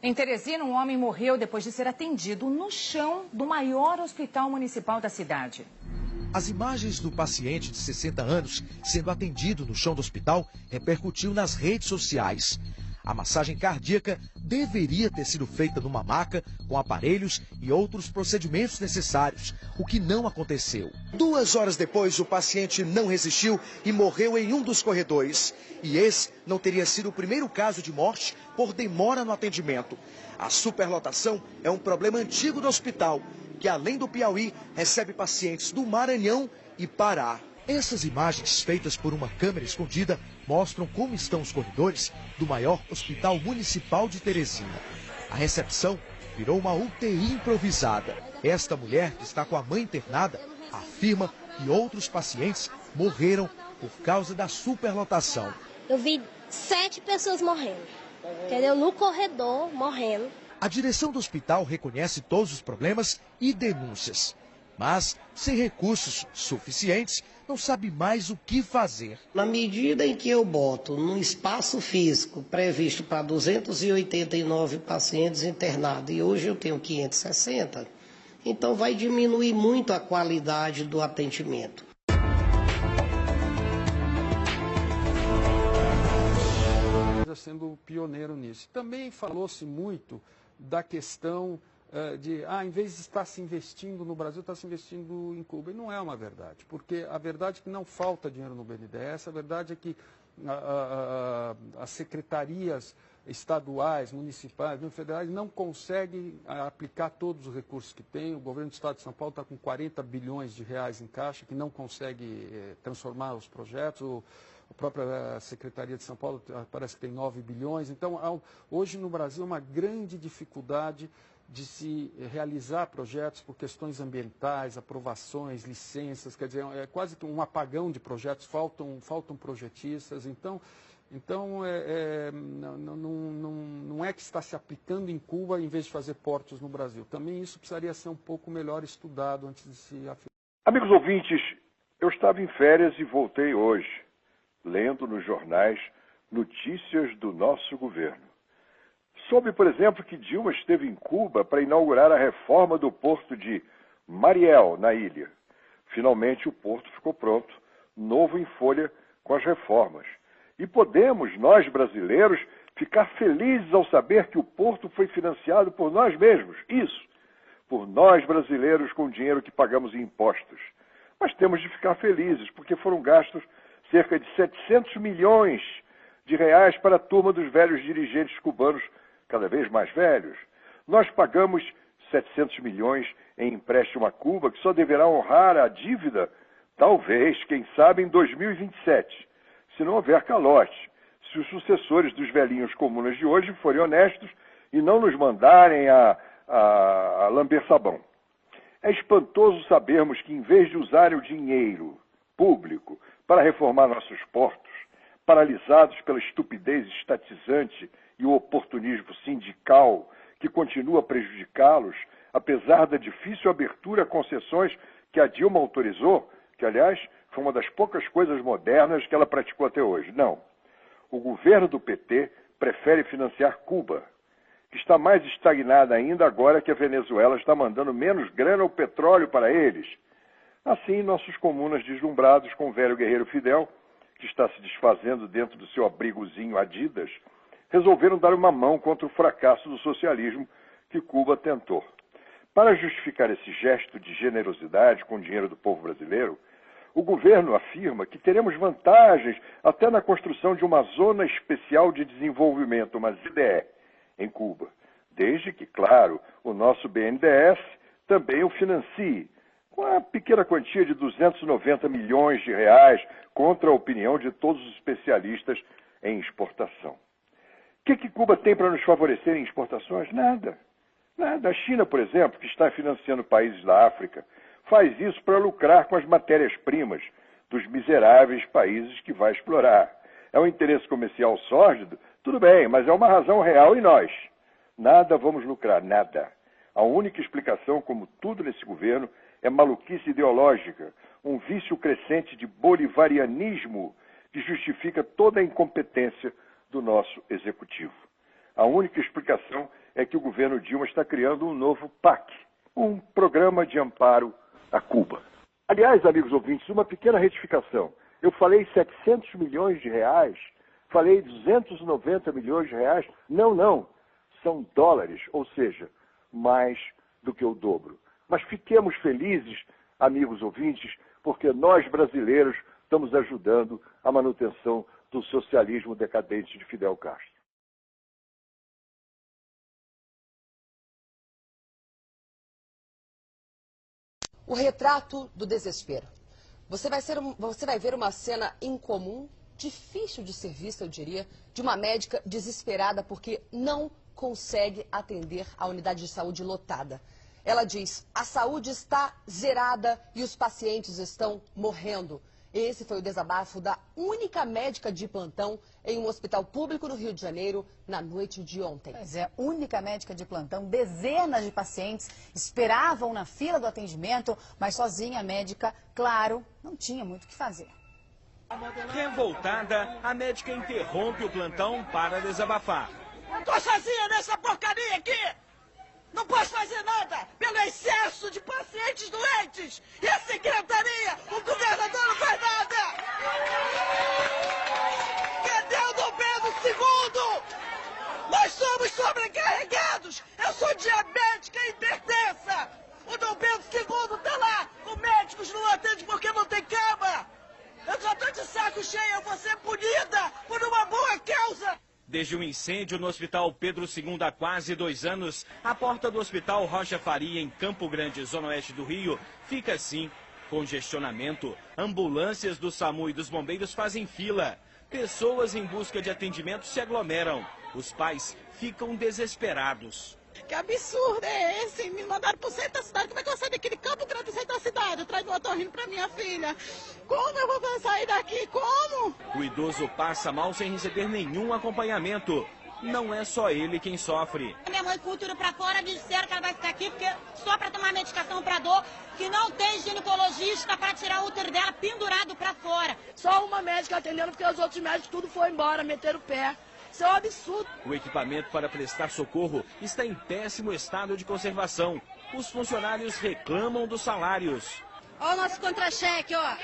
Em Teresina, um homem morreu depois de ser atendido no chão do maior hospital municipal da cidade. As imagens do paciente de 60 anos sendo atendido no chão do hospital repercutiu nas redes sociais. A massagem cardíaca deveria ter sido feita numa maca com aparelhos e outros procedimentos necessários, o que não aconteceu. 2 horas depois, o paciente não resistiu e morreu em um dos corredores. E esse não teria sido o primeiro caso de morte por demora no atendimento. A superlotação é um problema antigo do hospital, que além do Piauí, recebe pacientes do Maranhão e Pará. Essas imagens, feitas por uma câmera escondida, mostram como estão os corredores do maior hospital municipal de Teresina. A recepção virou uma UTI improvisada. Esta mulher, que está com a mãe internada, afirma que outros pacientes morreram por causa da superlotação. Eu vi 7 pessoas morrendo, entendeu? No corredor, morrendo. A direção do hospital reconhece todos os problemas e denúncias, mas sem recursos suficientes, não sabe mais o que fazer. Na medida em que eu boto num espaço físico previsto para 289 pacientes internados e hoje eu tenho 560, então vai diminuir muito a qualidade do atendimento. Sendo pioneiro nisso. Também falou-se muito da questão em vez de estar se investindo no Brasil, está se investindo em Cuba. E não é uma verdade, porque a verdade é que não falta dinheiro no BNDES, a verdade é que as secretarias estaduais, municipais, federais não conseguem aplicar todos os recursos que tem. O governo do Estado de São Paulo está com 40 bilhões de reais em caixa, que não consegue transformar os projetos. A própria Secretaria de São Paulo parece que tem 9 bilhões. Então, hoje no Brasil, uma grande dificuldade de se realizar projetos por questões ambientais, aprovações, licenças. Quer dizer, é quase que um apagão de projetos, faltam projetistas. Então não é que está se aplicando em Cuba em vez de fazer portos no Brasil. Também isso precisaria ser um pouco melhor estudado antes de se afirmar. Amigos ouvintes, eu estava em férias e voltei hoje, lendo nos jornais notícias do nosso governo. Soube, por exemplo, que Dilma esteve em Cuba para inaugurar a reforma do porto de Mariel, na ilha. Finalmente o porto ficou pronto, novo em folha com as reformas. E podemos, nós brasileiros, ficar felizes ao saber que o porto foi financiado por nós mesmos. Isso, por nós brasileiros com o dinheiro que pagamos em impostos. Mas temos de ficar felizes, porque foram gastos cerca de 700 milhões de reais para a turma dos velhos dirigentes cubanos, cada vez mais velhos. Nós pagamos 700 milhões em empréstimo a Cuba, que só deverá honrar a dívida, talvez, quem sabe, em 2027, se não houver calote, se os sucessores dos velhinhos comunas de hoje forem honestos e não nos mandarem a lamber sabão. É espantoso sabermos que, em vez de usarem o dinheiro público para reformar nossos portos, paralisados pela estupidez estatizante e o oportunismo sindical que continua a prejudicá-los, apesar da difícil abertura a concessões que a Dilma autorizou, que, aliás, foi uma das poucas coisas modernas que ela praticou até hoje. Não. O governo do PT prefere financiar Cuba, que está mais estagnada ainda agora que a Venezuela está mandando menos grana ao petróleo para eles. Assim, nossos comunas deslumbrados com o velho guerreiro Fidel, que está se desfazendo dentro do seu abrigozinho Adidas, resolveram dar uma mão contra o fracasso do socialismo que Cuba tentou. Para justificar esse gesto de generosidade com o dinheiro do povo brasileiro, o governo afirma que teremos vantagens até na construção de uma Zona Especial de Desenvolvimento, uma ZDE, em Cuba, desde que, claro, o nosso BNDES também o financie, com a pequena quantia de 290 milhões de reais, contra a opinião de todos os especialistas em exportação. O que Cuba tem para nos favorecer em exportações? Nada. Nada. A China, por exemplo, que está financiando países da África, faz isso para lucrar com as matérias-primas dos miseráveis países que vai explorar. É um interesse comercial sórdido? Tudo bem, mas é uma razão real em nós. Nada vamos lucrar, nada. A única explicação, como tudo nesse governo, é maluquice ideológica, um vício crescente de bolivarianismo que justifica toda a incompetência do nosso executivo. A única explicação é é que o governo Dilma está criando um novo PAC, um programa de amparo a Cuba. Aliás, amigos ouvintes, uma pequena retificação. Eu falei 700 milhões de reais, falei 290 milhões de reais. Não, são dólares, ou seja, mais do que o dobro. Mas fiquemos felizes, amigos ouvintes, porque nós brasileiros estamos ajudando a manutenção do socialismo decadente de Fidel Castro. O retrato do desespero. Você vai ver uma cena incomum, difícil de ser vista, eu diria, de uma médica desesperada porque não consegue atender a unidade de saúde lotada. Ela diz: a saúde está zerada e os pacientes estão morrendo. Esse foi o desabafo da única médica de plantão em um hospital público no Rio de Janeiro na noite de ontem. Pois é, única médica de plantão, dezenas de pacientes esperavam na fila do atendimento, mas sozinha a médica, claro, não tinha muito o que fazer. Revoltada, a médica interrompe o plantão para desabafar. Tô sozinha nessa porcaria aqui! Não posso fazer nada pelo excesso de pacientes doentes! E a secretaria, o governador não faz nada! Cadê o Dom Pedro II? Nós somos sobrecarregados! Eu sou diabética e hipertensa! O Dom Pedro II tá lá, os médicos não atendem porque não tem cama! Eu já tô de saco cheio, eu vou ser punida por uma boa causa! Desde o incêndio no Hospital Pedro II há quase 2 anos, a porta do Hospital Rocha Faria, em Campo Grande, zona oeste do Rio, fica assim. Congestionamento, ambulâncias do SAMU e dos bombeiros fazem fila. Pessoas em busca de atendimento se aglomeram. Os pais ficam desesperados. Que absurdo é esse? Me mandaram pro centro da cidade. Como é que eu vou sair daquele Campo Grande do centro da cidade? Eu trago um otorrino pra minha filha. Como eu vou sair daqui? Como? O idoso passa mal sem receber nenhum acompanhamento. Não é só ele quem sofre. Minha mãe com o útero pra fora, disseram que ela vai ficar aqui porque só pra tomar medicação pra dor, que não tem ginecologista pra tirar o útero dela pendurado pra fora. Só uma médica atendendo porque os outros médicos tudo foi embora, meteram o pé. Isso é um absurdo. O equipamento para prestar socorro está em péssimo estado de conservação. Os funcionários reclamam dos salários. Olha o nosso contra-cheque, ó.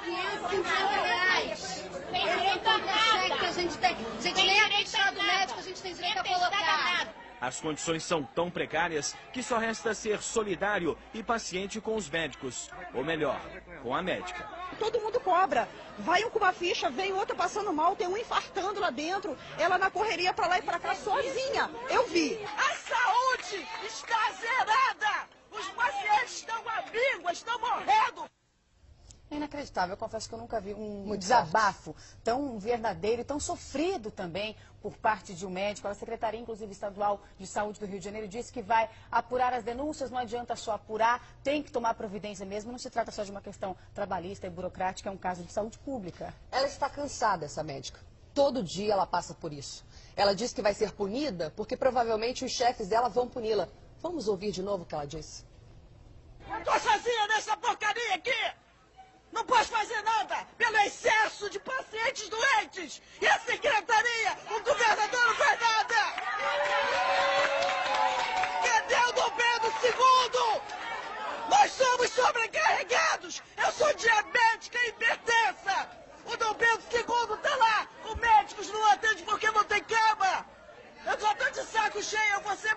550 reais. Esse contra-cheque que a gente tem. A gente nem a ficha do médico, a gente tem direito a colocar. As condições são tão precárias que só resta ser solidário e paciente com os médicos. Ou melhor, com a médica. Todo mundo cobra. Vai um com uma ficha, vem outro passando mal, tem um infartando lá dentro. Ela na correria pra lá e pra cá sozinha. Eu vi. A saúde está zerada. Os pacientes estão à míngua, estão morrendo. É inacreditável, eu confesso que eu nunca vi um desabafo tão verdadeiro e tão sofrido também por parte de um médico. A Secretaria, inclusive, Estadual de Saúde do Rio de Janeiro disse que vai apurar as denúncias, não adianta só apurar, tem que tomar providência mesmo, não se trata só de uma questão trabalhista e burocrática, é um caso de saúde pública. Ela está cansada, essa médica. Todo dia ela passa por isso. Ela diz que vai ser punida porque provavelmente os chefes dela vão puni-la. Vamos ouvir de novo o que ela disse. Tô sozinha nessa porcaria aqui! Não posso fazer nada pelo excesso de pacientes doentes! E a secretaria, o governador não faz nada! Cadê o Dom Pedro II? Nós somos sobrecarregados! Eu sou diabética e hipertensa! O Dom Pedro II tá lá! Os médicos não atendem porque não tem cama! Eu já tô de saco cheio, eu vou ser